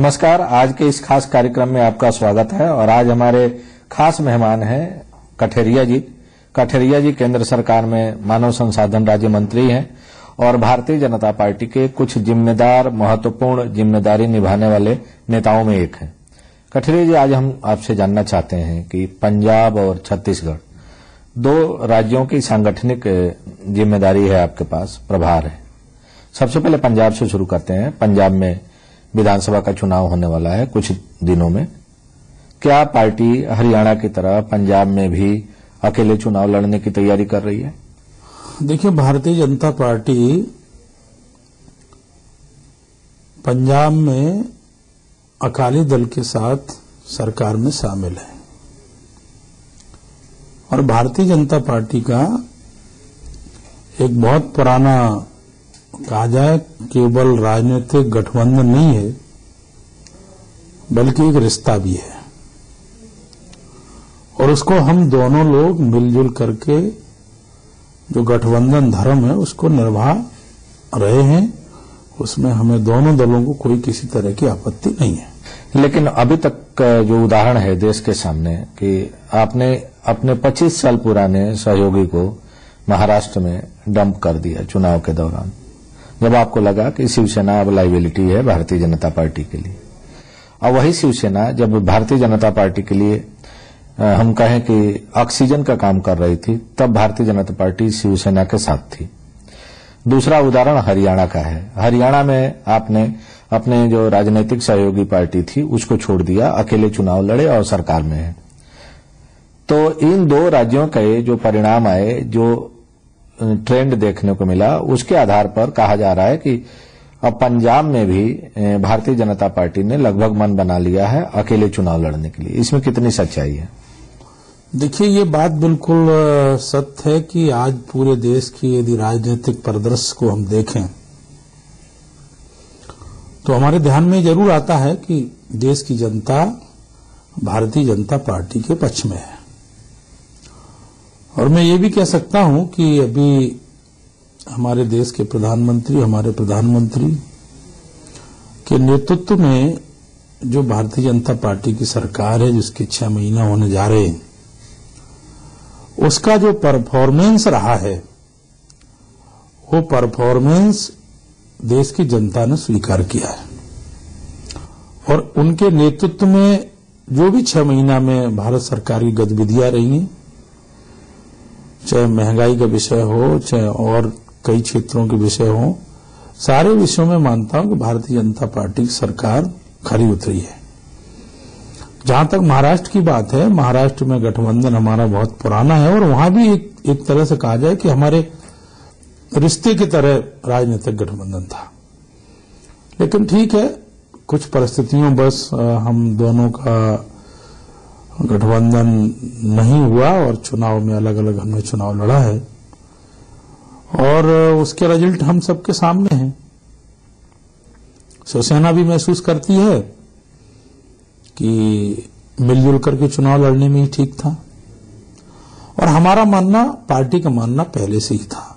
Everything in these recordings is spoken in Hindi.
नमस्कार। आज के इस खास कार्यक्रम में आपका स्वागत है और आज हमारे खास मेहमान हैं कठेरिया जी। कठेरिया जी केंद्र सरकार में मानव संसाधन राज्य मंत्री हैं और भारतीय जनता पार्टी के कुछ जिम्मेदार महत्वपूर्ण जिम्मेदारी निभाने वाले नेताओं में एक हैं। कठेरिया जी, आज हम आपसे जानना चाहते हैं कि पंजाब और छत्तीसगढ़ दो राज्यों की सांगठनिक जिम्मेदारी है, आपके पास प्रभार है। सबसे पहले पंजाब से शुरू करते हैं। पंजाब में विधानसभा का चुनाव होने वाला है कुछ दिनों में। क्या पार्टी हरियाणा की तरह पंजाब में भी अकेले चुनाव लड़ने की तैयारी कर रही है? देखिए, भारतीय जनता पार्टी पंजाब में अकाली दल के साथ सरकार में शामिल है और भारतीय जनता पार्टी का एक बहुत पुराना, कहा जाए, केवल राजनीतिक गठबंधन नहीं है बल्कि एक रिश्ता भी है और उसको हम दोनों लोग मिलजुल करके जो गठबंधन धर्म है उसको निर्वाह रहे हैं। उसमें हमें दोनों दलों को कोई किसी तरह की आपत्ति नहीं है। लेकिन अभी तक जो उदाहरण है देश के सामने कि आपने अपने 25 साल पुराने सहयोगी को महाराष्ट्र में डंप कर दिया चुनाव के दौरान, जब आपको लगा कि शिवसेना अब लाइबिलिटी है भारतीय जनता पार्टी के लिए। और वही शिवसेना जब भारतीय जनता पार्टी के लिए हम कहें कि ऑक्सीजन का काम कर रही थी, तब भारतीय जनता पार्टी शिवसेना के साथ थी। दूसरा उदाहरण हरियाणा का है। हरियाणा में आपने अपने जो राजनीतिक सहयोगी पार्टी थी उसको छोड़ दिया, अकेले चुनाव लड़े और सरकार में है। तो इन दो राज्यों के जो परिणाम आए, जो ट्रेंड देखने को मिला, उसके आधार पर कहा जा रहा है कि अब पंजाब में भी भारतीय जनता पार्टी ने लगभग मन बना लिया है अकेले चुनाव लड़ने के लिए। इसमें कितनी सच्चाई है? देखिए, ये बात बिल्कुल सत्य है कि आज पूरे देश की यदि राजनीतिक परिदृश्य को हम देखें तो हमारे ध्यान में जरूर आता है कि देश की जनता भारतीय जनता पार्टी के पक्ष में है। और मैं ये भी कह सकता हूं कि अभी हमारे देश के प्रधानमंत्री, हमारे प्रधानमंत्री के नेतृत्व में जो भारतीय जनता पार्टी की सरकार है, जिसके 6 महीना होने जा रहे हैं, उसका जो परफॉर्मेंस रहा है वो परफॉर्मेंस देश की जनता ने स्वीकार किया है। और उनके नेतृत्व में जो भी 6 महीना में भारत सरकार की गतिविधियां रही हैं, चाहे महंगाई का विषय हो, चाहे और कई क्षेत्रों के विषय हो, सारे विषयों में मानता हूं कि भारतीय जनता पार्टी की सरकार खरी उतरी है। जहां तक महाराष्ट्र की बात है, महाराष्ट्र में गठबंधन हमारा बहुत पुराना है और वहां भी एक तरह से कहा जाए कि हमारे रिश्ते की तरह राजनीतिक गठबंधन था। लेकिन ठीक है, कुछ परिस्थितियों बस हम दोनों का गठबंधन नहीं हुआ और चुनाव में अलग अलग हमने चुनाव लड़ा है और उसके रिजल्ट हम सबके सामने हैं। शिवसेना भी महसूस करती है कि मिलजुल करके चुनाव लड़ने में ही ठीक था और हमारा मानना, पार्टी का मानना पहले से ही था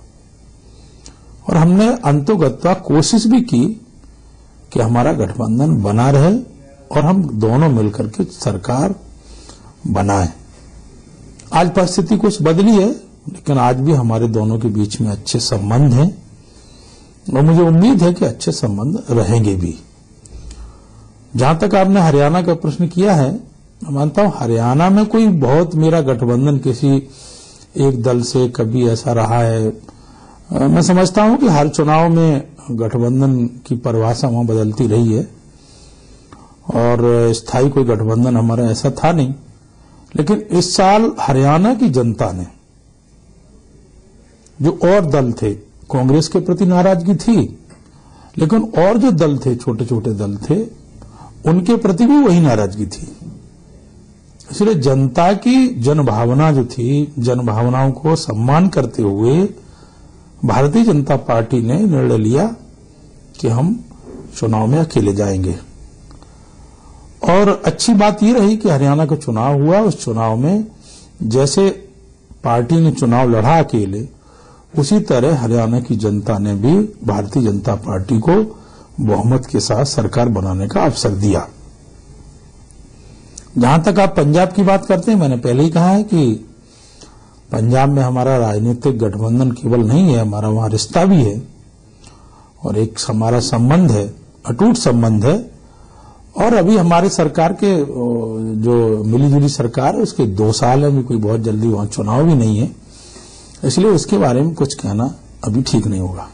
और हमने अंतोगत्वा कोशिश भी की कि हमारा गठबंधन बना रहे और हम दोनों मिलकर के सरकार बनाए। आज परिस्थिति कुछ बदली है, लेकिन आज भी हमारे दोनों के बीच में अच्छे संबंध हैं और मुझे उम्मीद है कि अच्छे संबंध रहेंगे भी। जहां तक आपने हरियाणा का प्रश्न किया है, मैं मानता हूं हरियाणा में कोई बहुत मेरा गठबंधन किसी एक दल से कभी ऐसा रहा है। मैं समझता हूं कि हर चुनाव में गठबंधन की परिभाषा वहां बदलती रही है और स्थायी कोई गठबंधन हमारा ऐसा था नहीं। लेकिन इस साल हरियाणा की जनता ने, जो और दल थे, कांग्रेस के प्रति नाराजगी थी, लेकिन और जो दल थे, छोटे छोटे दल थे, उनके प्रति भी वही नाराजगी थी। इसलिए जनता की जनभावना जो थी, जनभावनाओं को सम्मान करते हुए भारतीय जनता पार्टी ने निर्णय लिया कि हम चुनाव में अकेले जाएंगे। और अच्छी बात यह रही कि हरियाणा का चुनाव हुआ, उस चुनाव में जैसे पार्टी ने चुनाव लड़ा अकेले, उसी तरह हरियाणा की जनता ने भी भारतीय जनता पार्टी को बहुमत के साथ सरकार बनाने का अवसर दिया। जहां तक आप पंजाब की बात करते हैं, मैंने पहले ही कहा है कि पंजाब में हमारा राजनीतिक गठबंधन केवल नहीं है, हमारा वहां रिश्ता भी है और एक हमारा संबंध है, अटूट संबंध है। और अभी हमारी सरकार के जो मिलीजुली सरकार है उसके 2 साल है, भी कोई बहुत जल्दी वहां चुनाव भी नहीं है, इसलिए उसके बारे में कुछ कहना अभी ठीक नहीं होगा।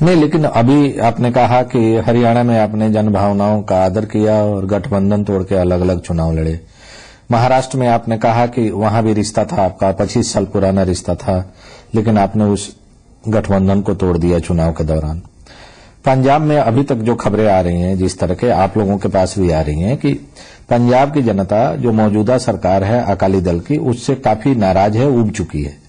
नहीं, लेकिन अभी आपने कहा कि हरियाणा में आपने जन भावनाओं का आदर किया और गठबंधन तोड़ के अलग अलग चुनाव लड़े। महाराष्ट्र में आपने कहा कि वहां भी रिश्ता था आपका, 25 साल पुराना रिश्ता था, लेकिन आपने उस गठबंधन को तोड़ दिया चुनाव के दौरान। पंजाब में अभी तक जो खबरें आ रही हैं, जिस तरह के आप लोगों के पास भी आ रही हैं, कि पंजाब की जनता जो मौजूदा सरकार है अकाली दल की, उससे काफी नाराज है, उब चुकी है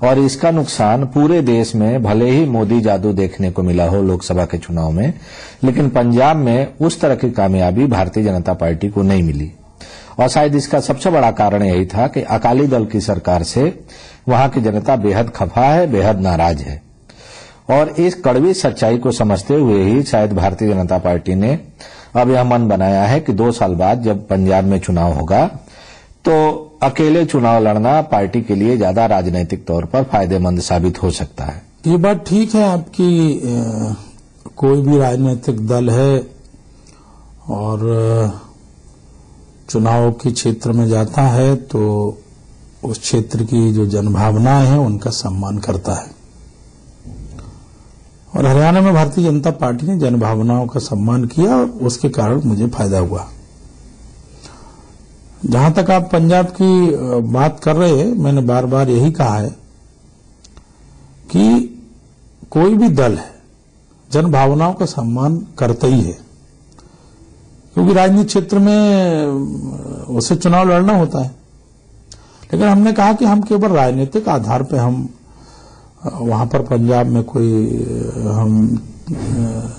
और इसका नुकसान पूरे देश में भले ही मोदी जादू देखने को मिला हो लोकसभा के चुनाव में, लेकिन पंजाब में उस तरह की कामयाबी भारतीय जनता पार्टी को नहीं मिली। और शायद इसका सबसे बड़ा कारण यही था कि अकाली दल की सरकार से वहां की जनता बेहद खफा है, बेहद नाराज है। और इस कड़वी सच्चाई को समझते हुए ही शायद भारतीय जनता पार्टी ने अब यह मन बनाया है कि 2 साल बाद जब पंजाब में चुनाव होगा तो अकेले चुनाव लड़ना पार्टी के लिए ज्यादा राजनीतिक तौर पर फायदेमंद साबित हो सकता है। ये बात ठीक है आपकी। कोई भी राजनीतिक दल है और चुनाव के क्षेत्र में जाता है तो उस क्षेत्र की जो जनभावनाएं हैं उनका सम्मान करता है और हरियाणा में भारतीय जनता पार्टी ने जनभावनाओं का सम्मान किया और उसके कारण मुझे फायदा हुआ। जहां तक आप पंजाब की बात कर रहे हैं, मैंने बार बार यही कहा है कि कोई भी दल है जन भावनाओं का सम्मान करता ही है, क्योंकि राजनीतिक क्षेत्र में उसे चुनाव लड़ना होता है। लेकिन हमने कहा कि हम केवल राजनीतिक आधार पर हम वहां पर पंजाब में कोई हम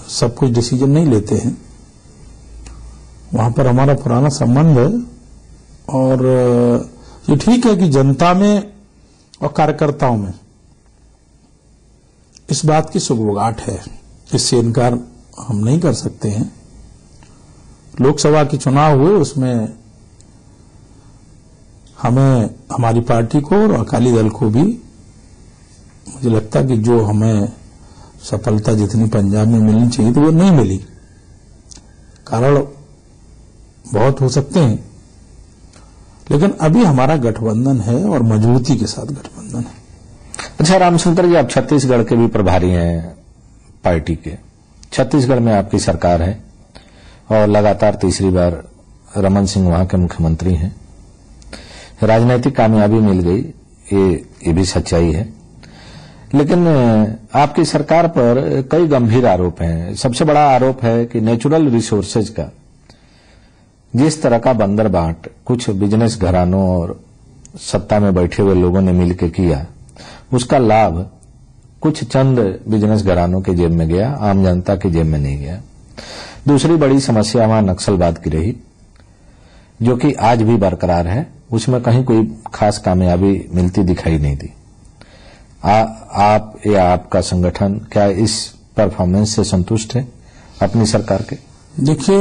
सब कुछ डिसीजन नहीं लेते हैं। वहां पर हमारा पुराना संबंध है और ये ठीक है कि जनता में और कार्यकर्ताओं में इस बात की सुगबुगाहट है, इससे इनकार हम नहीं कर सकते हैं। लोकसभा के चुनाव हुए, उसमें हमें, हमारी पार्टी को और अकाली दल को भी मुझे लगता है कि जो हमें सफलता जितनी पंजाब में मिलनी चाहिए तो वो नहीं मिली। कारण बहुत हो सकते हैं, लेकिन अभी हमारा गठबंधन है और मजबूती के साथ गठबंधन है। अच्छा रामशंकर जी, आप छत्तीसगढ़ के भी प्रभारी हैं पार्टी के। छत्तीसगढ़ में आपकी सरकार है और लगातार तीसरी बार रमन सिंह वहां के मुख्यमंत्री हैं। राजनीतिक कामयाबी मिल गई, ये भी सच्चाई है, लेकिन आपकी सरकार पर कई गंभीर आरोप हैं। सबसे बड़ा आरोप है कि नेचुरल रिसोर्सेज का जिस तरह का बंदरबाट कुछ बिजनेस घरानों और सत्ता में बैठे हुए लोगों ने मिलकर किया, उसका लाभ कुछ चंद बिजनेस घरानों के जेब में गया, आम जनता के जेब में नहीं गया। दूसरी बड़ी समस्या वहां नक्सलवाद की रही, जो कि आज भी बरकरार है। उसमें कहीं कोई खास कामयाबी मिलती दिखाई नहीं दी। आप या आपका संगठन क्या इस परफॉर्मेंस से संतुष्ट है अपनी सरकार के? देखिए,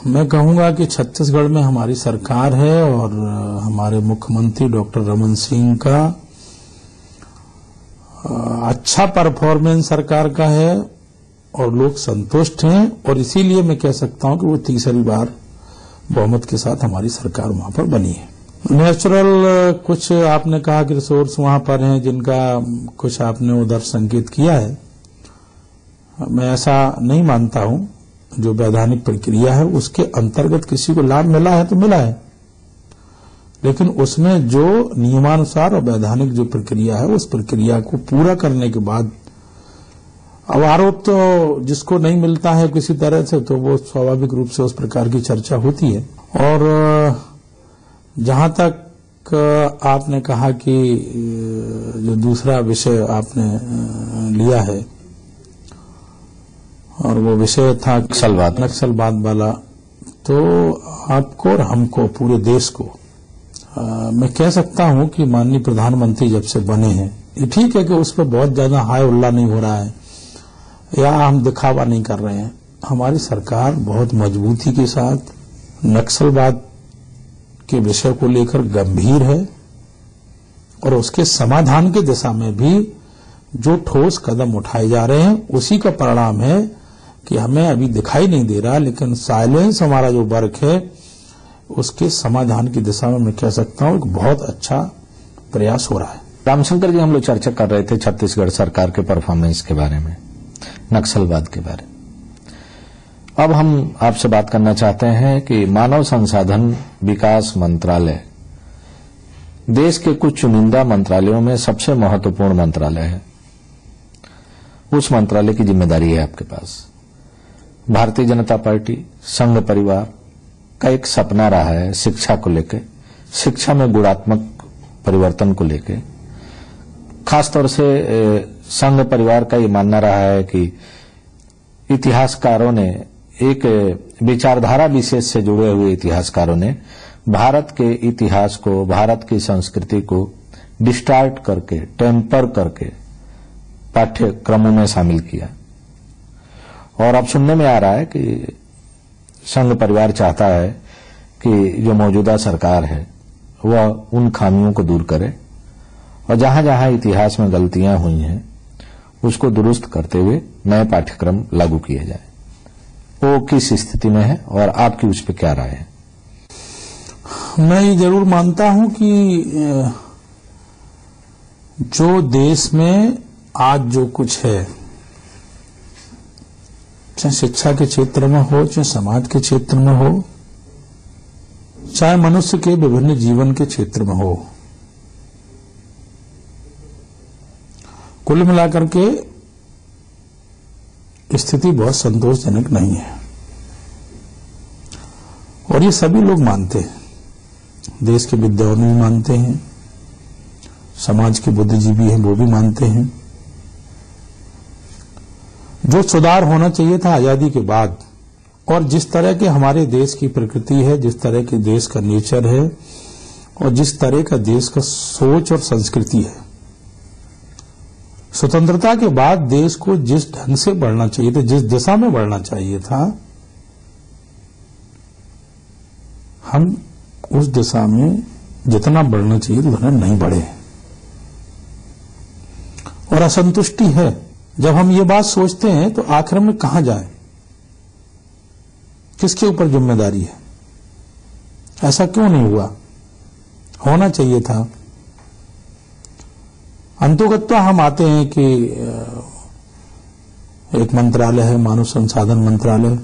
मैं कहूंगा कि छत्तीसगढ़ में हमारी सरकार है और हमारे मुख्यमंत्री डॉक्टर रमन सिंह का अच्छा परफॉर्मेंस सरकार का है और लोग संतुष्ट हैं और इसीलिए मैं कह सकता हूं कि वो तीसरी बार बहुमत के साथ हमारी सरकार वहां पर बनी है। नेचुरल कुछ आपने कहा कि रिसोर्स वहां पर हैं जिनका कुछ आपने उधर संकेत किया है। मैं ऐसा नहीं मानता हूं। जो वैधानिक प्रक्रिया है उसके अंतर्गत किसी को लाभ मिला है तो मिला है, लेकिन उसमें जो नियमानुसार और वैधानिक जो प्रक्रिया है उस प्रक्रिया को पूरा करने के बाद अब आरोप तो जिसको नहीं मिलता है किसी तरह से तो वो स्वाभाविक रूप से उस प्रकार की चर्चा होती है। और जहां तक आपने कहा कि जो दूसरा विषय आपने लिया है और वो विषय था नक्सलवाद वाला, तो आपको और हमको, पूरे देश को मैं कह सकता हूं कि माननीय प्रधानमंत्री जब से बने हैं, ये ठीक है कि उस पर बहुत ज्यादा हाय उल्ला नहीं हो रहा है या हम दिखावा नहीं कर रहे हैं, हमारी सरकार बहुत मजबूती के साथ नक्सलवाद के विषय को लेकर गंभीर है और उसके समाधान की दिशा में भी जो ठोस कदम उठाए जा रहे हैं उसी का परिणाम है कि हमें अभी दिखाई नहीं दे रहा, लेकिन साइलेंस हमारा जो वर्क है उसके समाधान की दिशा में मैं कह सकता हूं एक बहुत अच्छा प्रयास हो रहा है। रामशंकर जी, हम लोग चर्चा कर रहे थे छत्तीसगढ़ सरकार के परफॉर्मेंस के बारे में, नक्सलवाद के बारे में। अब हम आपसे बात करना चाहते हैं कि मानव संसाधन विकास मंत्रालय देश के कुछ चुनिंदा मंत्रालयों में सबसे महत्वपूर्ण मंत्रालय है। उस मंत्रालय की जिम्मेदारी है आपके पास। भारतीय जनता पार्टी, संघ परिवार का एक सपना रहा है शिक्षा को लेकर, शिक्षा में गुणात्मक परिवर्तन को लेकर। खासतौर से संघ परिवार का ये मानना रहा है कि इतिहासकारों ने, एक विचारधारा विशेष से जुड़े हुए इतिहासकारों ने भारत के इतिहास को, भारत की संस्कृति को डिस्टार्ट करके, टेम्पर करके पाठ्यक्रमों में शामिल किया। और अब सुनने में आ रहा है कि संघ परिवार चाहता है कि जो मौजूदा सरकार है वह उन खामियों को दूर करे और जहां जहां इतिहास में गलतियां हुई हैं उसको दुरुस्त करते हुए नए पाठ्यक्रम लागू किए जाए। वो किस स्थिति में है और आपकी उस पर क्या राय है? मैं ये जरूर मानता हूं कि जो देश में आज जो कुछ है, चाहे शिक्षा के क्षेत्र में हो, चाहे समाज के क्षेत्र में हो, चाहे मनुष्य के विभिन्न जीवन के क्षेत्र में हो, कुल मिलाकर के स्थिति बहुत संतोषजनक नहीं है और ये सभी लोग मानते हैं। देश के विद्वान भी मानते हैं, समाज के बुद्धिजीवी हैं वो भी मानते हैं। जो सुधार होना चाहिए था आजादी के बाद और जिस तरह के हमारे देश की प्रकृति है, जिस तरह के देश का नेचर है और जिस तरह का देश का सोच और संस्कृति है, स्वतंत्रता के बाद देश को जिस ढंग से बढ़ना चाहिए था, जिस दिशा में बढ़ना चाहिए था, हम उस दिशा में जितना बढ़ना चाहिए उतना नहीं बढ़े और असंतुष्टि है। जब हम ये बात सोचते हैं तो आखिर में कहां जाए, किसके ऊपर जिम्मेदारी है? ऐसा क्यों नहीं हुआ? होना चाहिए था। अंतोगत्वा हम आते हैं कि एक मंत्रालय है, मानव संसाधन मंत्रालय,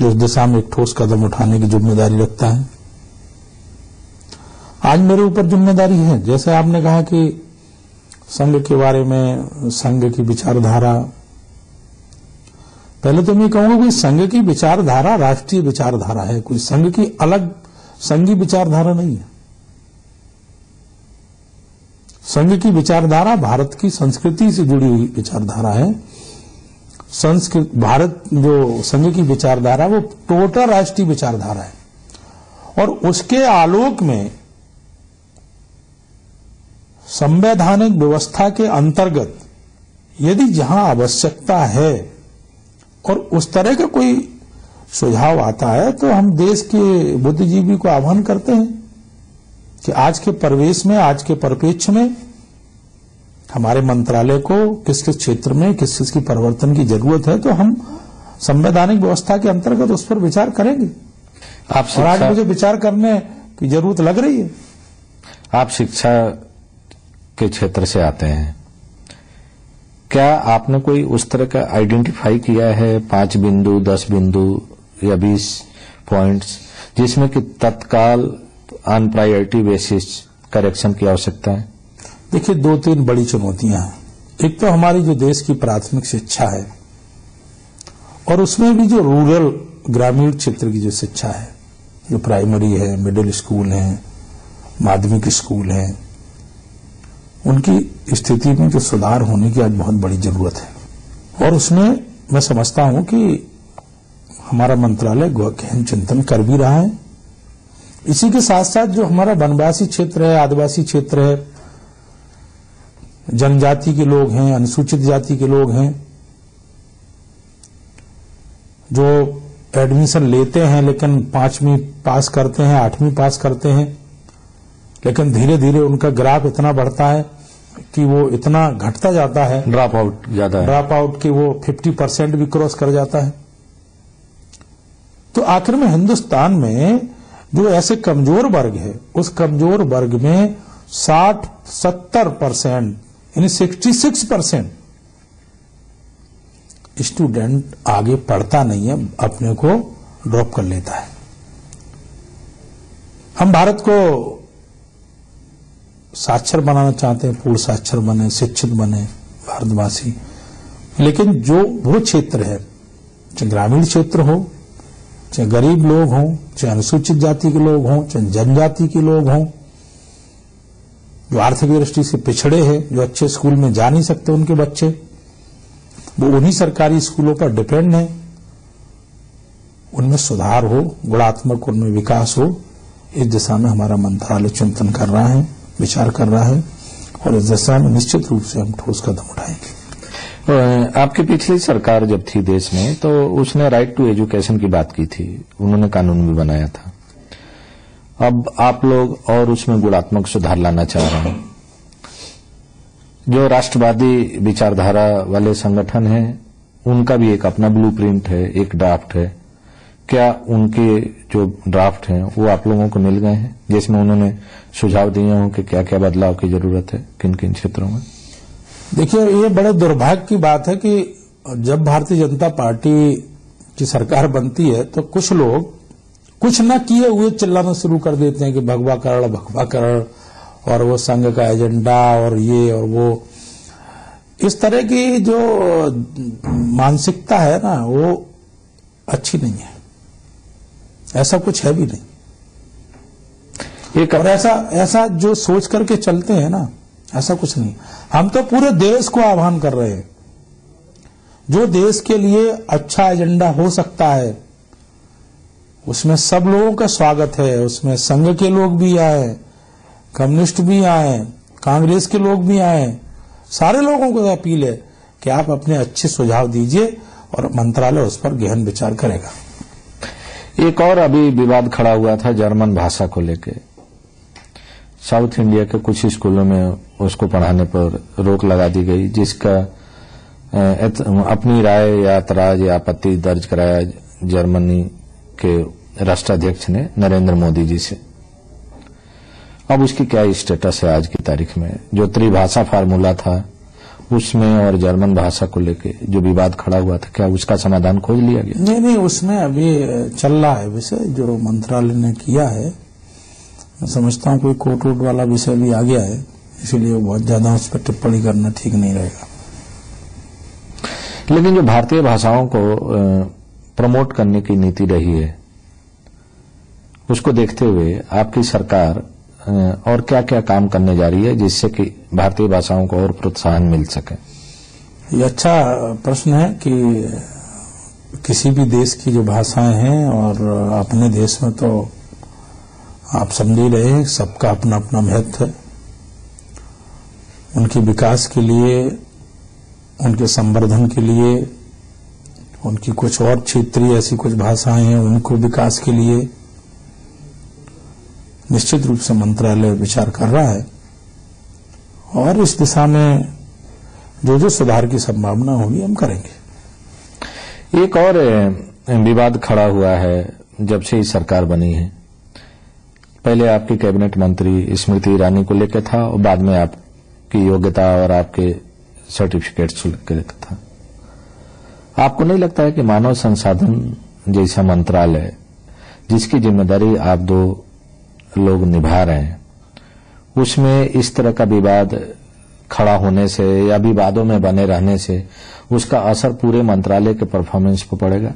जो इस दिशा में एक ठोस कदम उठाने की जिम्मेदारी रखता है। आज मेरे ऊपर जिम्मेदारी है। जैसे आपने कहा कि संघ के बारे में, संघ की विचारधारा, पहले तो मैं कहूंगा कि संघ की विचारधारा राष्ट्रीय विचारधारा है, कोई संघ की अलग संघीय विचारधारा नहीं है। संघ की विचारधारा भारत की संस्कृति से जुड़ी हुई विचारधारा है। भारत जो संघ की विचारधारा वो टोटल राष्ट्रीय विचारधारा है और उसके आलोक में संवैधानिक व्यवस्था के अंतर्गत यदि जहां आवश्यकता है और उस तरह का कोई सुझाव आता है तो हम देश के बुद्धिजीवी को आह्वान करते हैं कि आज के परिवेश में, आज के परिप्रेक्ष्य में हमारे मंत्रालय को किस किस क्षेत्र में किस किस की परिवर्तन की जरूरत है, तो हम संवैधानिक व्यवस्था के अंतर्गत उस पर विचार करेंगे। और आज मुझे विचार करने की जरूरत लग रही है। आप शिक्षा के क्षेत्र से आते हैं, क्या आपने कोई उस तरह का आइडेंटिफाई किया है 5 बिंदु, 10 बिंदु या 20 पॉइंट्स जिसमें कि तत्काल ऑन प्रायोरिटी बेसिस करेक्शन की आवश्यकता है? देखिए, 2-3 बड़ी चुनौतियां हैं। एक तो हमारी जो देश की प्राथमिक शिक्षा है और उसमें भी जो रूरल ग्रामीण क्षेत्र की जो शिक्षा है, जो प्राइमरी है, मिडिल स्कूल है, माध्यमिक स्कूल है, उनकी स्थिति में जो सुधार होने की आज बहुत बड़ी जरूरत है। और उसमें मैं समझता हूं कि हमारा मंत्रालय गहन चिंतन कर भी रहा है। इसी के साथ साथ जो हमारा वनवासी क्षेत्र है, आदिवासी क्षेत्र है, जनजाति के लोग हैं, अनुसूचित जाति के लोग हैं, जो एडमिशन लेते हैं लेकिन 5वीं पास करते हैं, 8वीं पास करते हैं, लेकिन धीरे धीरे उनका ग्राफ इतना बढ़ता है कि वो इतना घटता जाता है, ड्रॉप आउट ज्यादा है, ड्रॉप आउट की वो 50% भी क्रॉस कर जाता है। तो आखिर में हिंदुस्तान में जो ऐसे कमजोर वर्ग है, उस कमजोर वर्ग में 60-70% यानी 66% स्टूडेंट आगे पढ़ता नहीं है, अपने को ड्रॉप कर लेता है। हम भारत को साक्षर बनाना चाहते हैं, पूर्ण साक्षर बने, शिक्षित बने भारतवासी, लेकिन जो वो क्षेत्र है, चाहे ग्रामीण क्षेत्र हो, चाहे गरीब लोग हों, चाहे अनुसूचित जाति के लोग हों, चाहे जनजाति के लोग हों, जो आर्थिक दृष्टि से पिछड़े हैं, जो अच्छे स्कूल में जा नहीं सकते उनके बच्चे, वो उन्हीं सरकारी स्कूलों पर डिपेंड हैं। उनमें सुधार हो, गुणात्मक उनमें विकास हो, इस दिशा में हमारा मंत्रालय चिंतन कर रहा है, विचार कर रहा है, और इस दिशा में निश्चित रूप से हम ठोस कदम उठाएंगे। आपकी पिछली सरकार जब थी देश में, तो उसने राइट टू एजुकेशन की बात की थी, उन्होंने कानून भी बनाया था। अब आप लोग और उसमें गुणात्मक सुधार लाना चाह रहे हैं। जो राष्ट्रवादी विचारधारा वाले संगठन हैं, उनका भी एक अपना ब्लूप्रिंट है, एक ड्राफ्ट है। क्या उनके जो ड्राफ्ट हैं वो आप लोगों को मिल गए हैं, जिसमें उन्होंने सुझाव दिए हों कि क्या क्या बदलाव की जरूरत है किन किन क्षेत्रों में? देखिए, ये बड़े दुर्भाग्य की बात है कि जब भारतीय जनता पार्टी की सरकार बनती है तो कुछ लोग कुछ न किए हुए चिल्लाना शुरू कर देते हैं कि भगवा करण और वो संघ का एजेंडा और ये और वो। इस तरह की जो मानसिकता है ना, वो अच्छी नहीं है। ऐसा कुछ है भी नहीं। और ऐसा जो सोच करके चलते हैं ना, ऐसा कुछ नहीं। हम तो पूरे देश को आह्वान कर रहे हैं, जो देश के लिए अच्छा एजेंडा हो सकता है उसमें सब लोगों का स्वागत है। उसमें संघ के लोग भी आए, कम्युनिस्ट भी आए, कांग्रेस के लोग भी आए, सारे लोगों को अपील है कि आप अपने अच्छे सुझाव दीजिए और मंत्रालय उस पर गहन विचार करेगा। एक और अभी विवाद खड़ा हुआ था जर्मन भाषा को लेकर। साउथ इंडिया के कुछ स्कूलों में उसको पढ़ाने पर रोक लगा दी गई, जिसका अपनी राय या एतराज या आपत्ति दर्ज कराया जर्मनी के राष्ट्राध्यक्ष ने नरेंद्र मोदी जी से। अब उसकी क्या स्टेटस है आज की तारीख में? जो त्रिभाषा फार्मूला था उसमें और जर्मन भाषा को लेके जो विवाद खड़ा हुआ था, क्या उसका समाधान खोज लिया गया? नहीं, उसमें अभी चल रहा है विषय जो मंत्रालय ने किया है। मैं समझता हूं कोई कोर्ट वोट वाला विषय भी आ गया है, इसीलिए बहुत ज्यादा उस पर टिप्पणी करना ठीक नहीं रहेगा। लेकिन जो भारतीय भाषाओं को प्रमोट करने की नीति रही है, उसको देखते हुए आपकी सरकार और क्या क्या काम करने जा रही है जिससे कि भारतीय भाषाओं को और प्रोत्साहन मिल सके? ये अच्छा प्रश्न है कि किसी भी देश की जो भाषाएं हैं, और अपने देश में तो आप समझ ही रहे हैं सबका अपना अपना महत्व है। उनके विकास के लिए, उनके संवर्धन के लिए, उनकी कुछ और क्षेत्रीय ऐसी कुछ भाषाएं हैं उनको विकास के लिए निश्चित रूप से मंत्रालय विचार कर रहा है, और इस दिशा में जो जो सुधार की संभावना होगी हम करेंगे। एक और विवाद खड़ा हुआ है जब से इस सरकार बनी है। पहले आपकी कैबिनेट मंत्री स्मृति ईरानी को लेकर था और बाद में आपकी योग्यता और आपके सर्टिफिकेट्स को लेकर था। आपको नहीं लगता है कि मानव संसाधन जैसा मंत्रालय, जिसकी जिम्मेदारी आप दो लोग निभा रहे हैं, उसमें इस तरह का विवाद खड़ा होने से या विवादों में बने रहने से उसका असर पूरे मंत्रालय के परफॉर्मेंस पर पड़ेगा?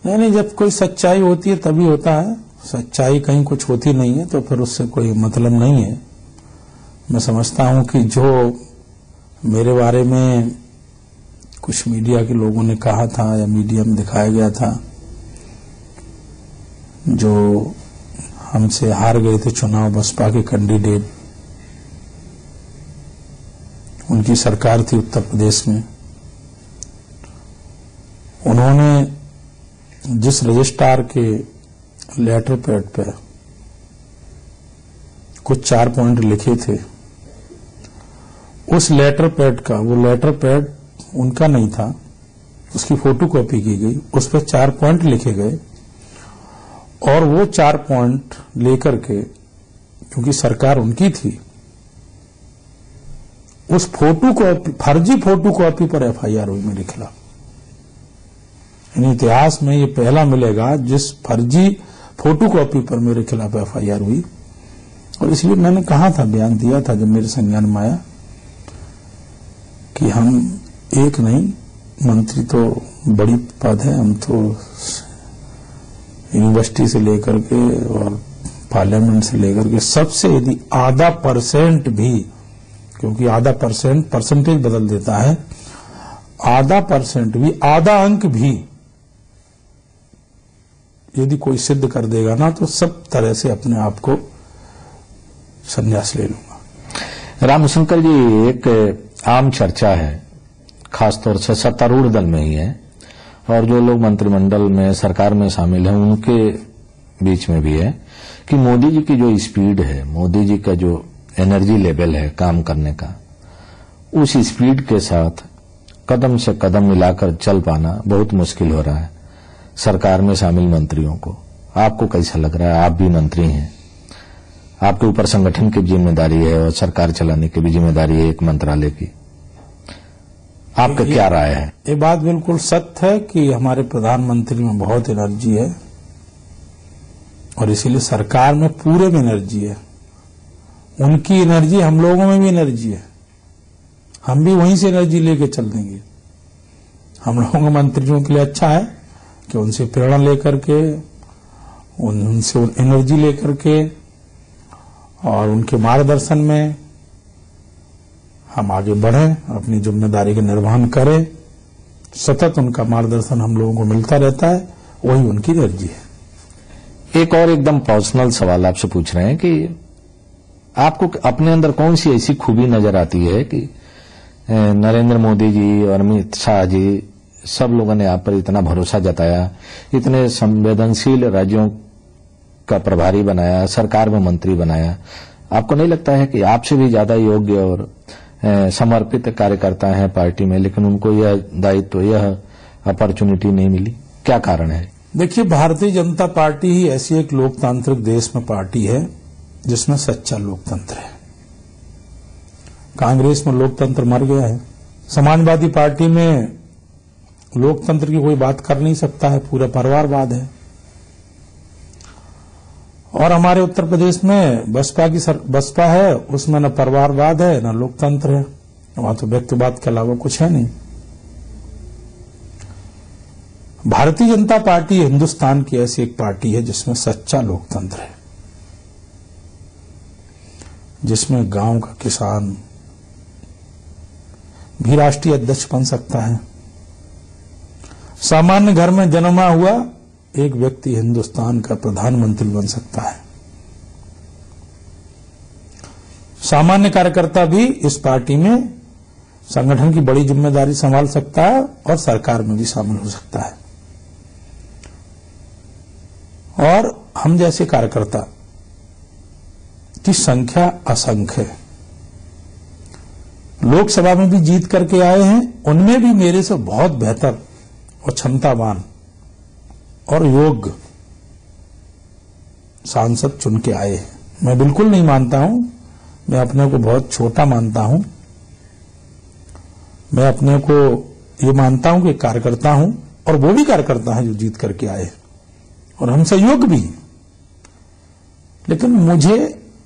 नहीं, जब कोई सच्चाई होती है तभी होता है। सच्चाई कहीं कुछ होती नहीं है तो फिर उससे कोई मतलब नहीं है। मैं समझता हूं कि जो मेरे बारे में कुछ मीडिया के लोगों ने कहा था या मीडिया में दिखाया गया था, जो हमसे हार गए थे चुनाव बसपा के कैंडिडेट, उनकी सरकार थी उत्तर प्रदेश में, उन्होंने जिस रजिस्ट्रार के लेटर पैड पे कुछ 4 पॉइंट लिखे थे, उस लेटर पैड का, वो लेटर पैड उनका नहीं था, उसकी फोटोकॉपी की गई, उस पर 4 पॉइंट लिखे गए और वो 4 पॉइंट लेकर के, क्योंकि सरकार उनकी थी, उस फोटोकॉपी, फर्जी फोटोकॉपी पर एफआईआर हुई मेरे खिलाफ। इन इतिहास में ये पहला मिलेगा जिस फर्जी फोटोकॉपी पर मेरे खिलाफ एफआईआर हुई। और इसलिए मैंने कहा था, बयान दिया था जब मेरे संज्ञान में आया कि हम एक नहीं, मंत्री तो बड़ी पद है, हम तो यूनिवर्सिटी से लेकर के और पार्लियामेंट से लेकर के सबसे यदि आधा % भी, क्योंकि आधा परसेंटेज बदल देता है, आधा % भी, आधा अंक भी यदि कोई सिद्ध कर देगा ना, तो सब तरह से अपने आप को संन्यास ले लूंगा। रामशंकर जी, एक आम चर्चा है, खासतौर से सत्तारूढ़ दल में ही है और जो लोग मंत्रिमंडल में, सरकार में शामिल हैं, उनके बीच में भी है कि मोदी जी की जो स्पीड है, मोदी जी का जो एनर्जी लेवल है काम करने का, उस स्पीड के साथ कदम से कदम मिलाकर चल पाना बहुत मुश्किल हो रहा है सरकार में शामिल मंत्रियों को। आपको कैसा लग रहा है? आप भी मंत्री हैं, आपके ऊपर संगठन की जिम्मेदारी है और सरकार चलाने की भी जिम्मेदारी है एक मंत्रालय की। आपका क्या राय है? ये बात बिल्कुल सत्य है कि हमारे प्रधानमंत्री में बहुत एनर्जी है और इसीलिए सरकार में पूरे में एनर्जी है। उनकी एनर्जी, हम लोगों में भी एनर्जी है, हम भी वहीं से एनर्जी लेके चल देंगे। हम लोगों के मंत्रियों के लिए अच्छा है कि उनसे प्रेरणा लेकर के, उनसे एनर्जी लेकर के और उनके मार्गदर्शन में हम आगे बढ़ें, अपनी जिम्मेदारी का निर्वहन करें। सतत उनका मार्गदर्शन हम लोगों को मिलता रहता है, वही उनकी एनर्जी है। एक और एकदम पर्सनल सवाल आपसे पूछ रहे हैं कि आपको अपने अंदर कौन सी ऐसी खूबी नजर आती है कि नरेंद्र मोदी जी और अमित शाह जी, सब लोगों ने आप पर इतना भरोसा जताया, इतने संवेदनशील राज्यों का प्रभारी बनाया, सरकार में मंत्री बनाया, आपको नहीं लगता है कि आपसे भी ज्यादा योग्य और समर्पित कार्यकर्ता हैं पार्टी में, लेकिन उनको यह दायित्व, यह अपॉर्चुनिटी नहीं मिली? क्या कारण है? देखिए, भारतीय जनता पार्टी ही ऐसी एक लोकतांत्रिक देश में पार्टी है जिसमें सच्चा लोकतंत्र है। कांग्रेस में लोकतंत्र मर गया है, समाजवादी पार्टी में लोकतंत्र की कोई बात कर नहीं सकता है, पूरा परिवारवाद है। और हमारे उत्तर प्रदेश में बसपा है, उसमें न परिवारवाद है न लोकतंत्र है, वहां तो व्यक्तिवाद के अलावा कुछ है नहीं। भारतीय जनता पार्टी हिंदुस्तान की ऐसी एक पार्टी है जिसमें सच्चा लोकतंत्र है, जिसमें गांव का किसान भी राष्ट्रीय अध्यक्ष बन सकता है, सामान्य घर में जन्मा हुआ एक व्यक्ति हिंदुस्तान का प्रधानमंत्री बन सकता है, सामान्य कार्यकर्ता भी इस पार्टी में संगठन की बड़ी जिम्मेदारी संभाल सकता है और सरकार में भी शामिल हो सकता है। और हम जैसे कार्यकर्ता की संख्या असंख्य है, लोकसभा में भी जीत करके आए हैं, उनमें भी मेरे से बहुत बेहतर और क्षमतावान और योग्य सांसद चुन के आए हैं। मैं बिल्कुल नहीं मानता हूं, मैं अपने को बहुत छोटा मानता हूं, मैं अपने को ये मानता हूं कि कार्यकर्ता हूं और वो भी कार्यकर्ता हैं जो जीत करके आए और हम सहयोग भी। लेकिन मुझे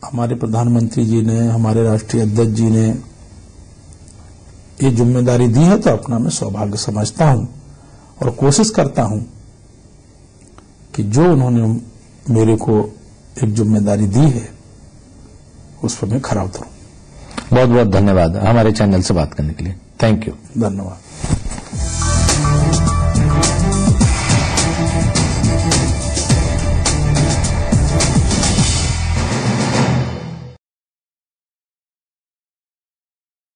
हमारे प्रधानमंत्री जी ने, हमारे राष्ट्रीय अध्यक्ष जी ने ये जिम्मेदारी दी है, तो अपना मैं सौभाग्य समझता हूं और कोशिश करता हूं कि जो उन्होंने मेरे को एक जिम्मेदारी दी है उस पर मैं खरा उतरूं। बहुत बहुत धन्यवाद हमारे चैनल से बात करने के लिए। Thank you. धन्यवाद।